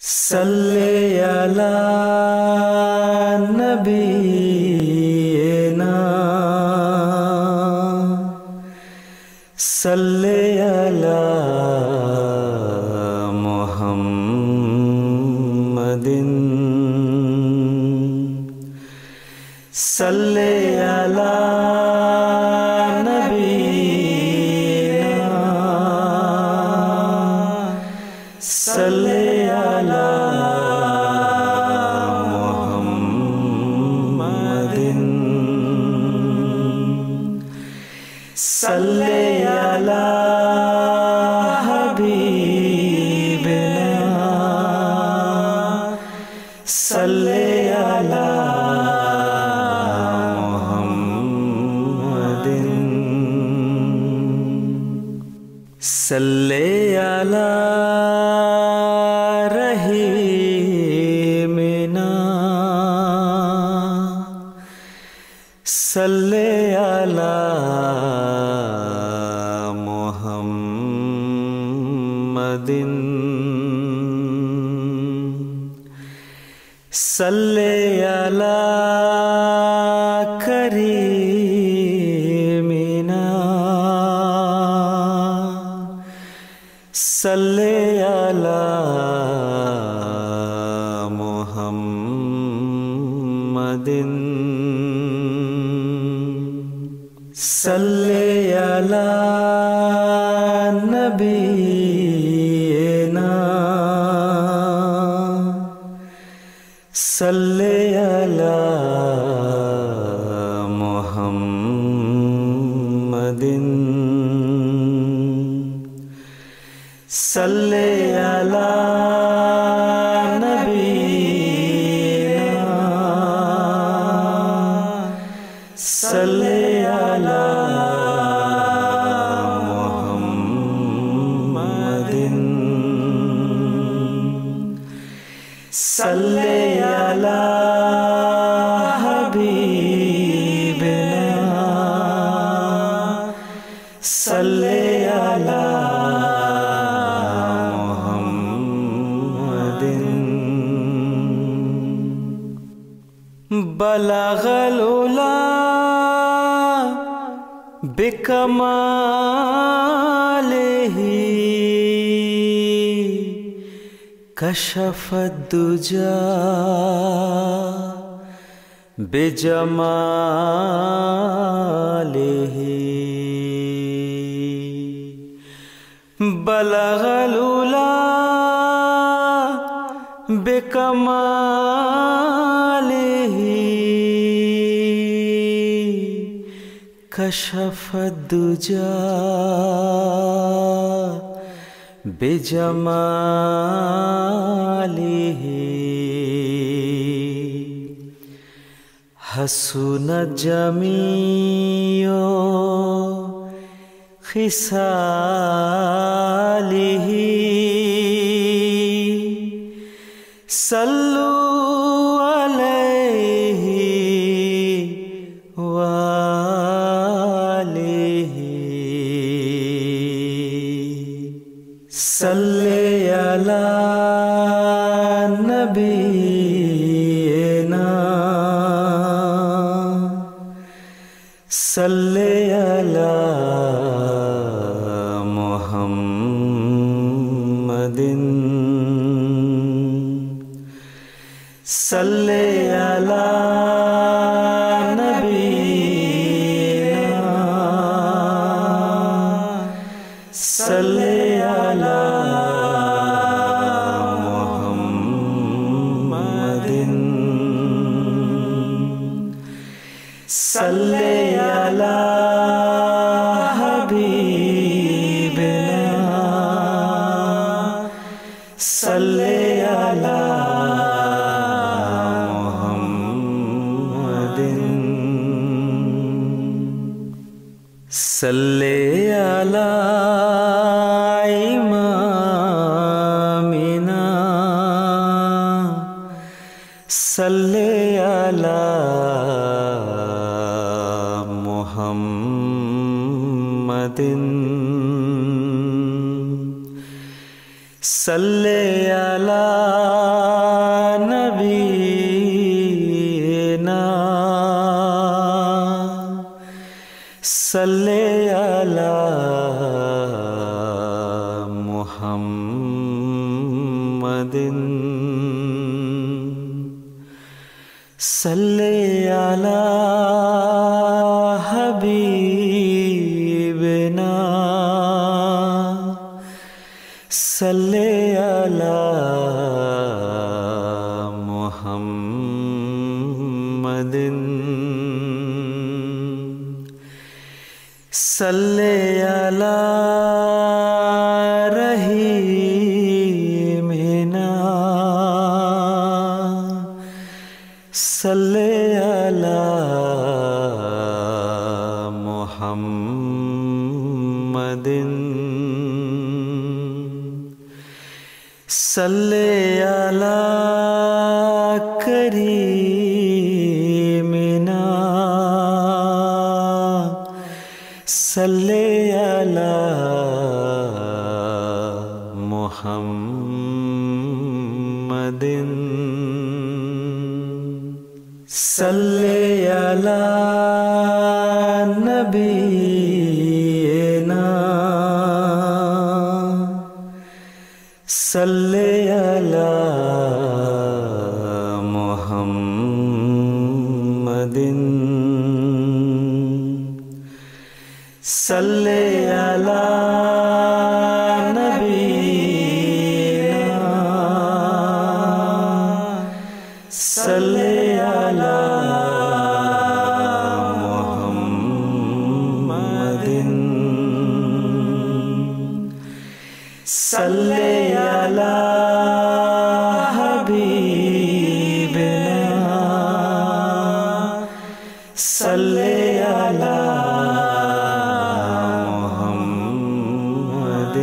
صلی علی نبینا صلی علی محمد صلی علی نبینا صلی علی محمد صلی علی حبیبنا صلی علی محمد صلی علی صلی علی محمد صلی علی کریمنا صلی علی محمد صلی علی نبینا صلی علی محمد صلی علی نبینا صلی علی محمد صلی علی حبیبنا صلی علی محمد بلغ العلا بکمالہ کشف الدجا بجمالہ بلغ العلا بکمالہ کشف الدجا بجمالہ حسنت جمیع خصالہ صلو علیہ صلی علی نبینا صلی علی محمد صلی علی نبینا صلی علی صلی علی حبیبنا صلی علی محمد صلی علی امامنا صلی علی محمد صلی علی صلی علی حبیبنا صلی علی محمد صلی علی رحیمنا صلی علی محمد صلی علی کریمنا صلی علی محمد صلی علی نبینا صلی علی محمد صلی علی نبینا صلی علی محمد صلی علی حبیبنا صلی علی محمد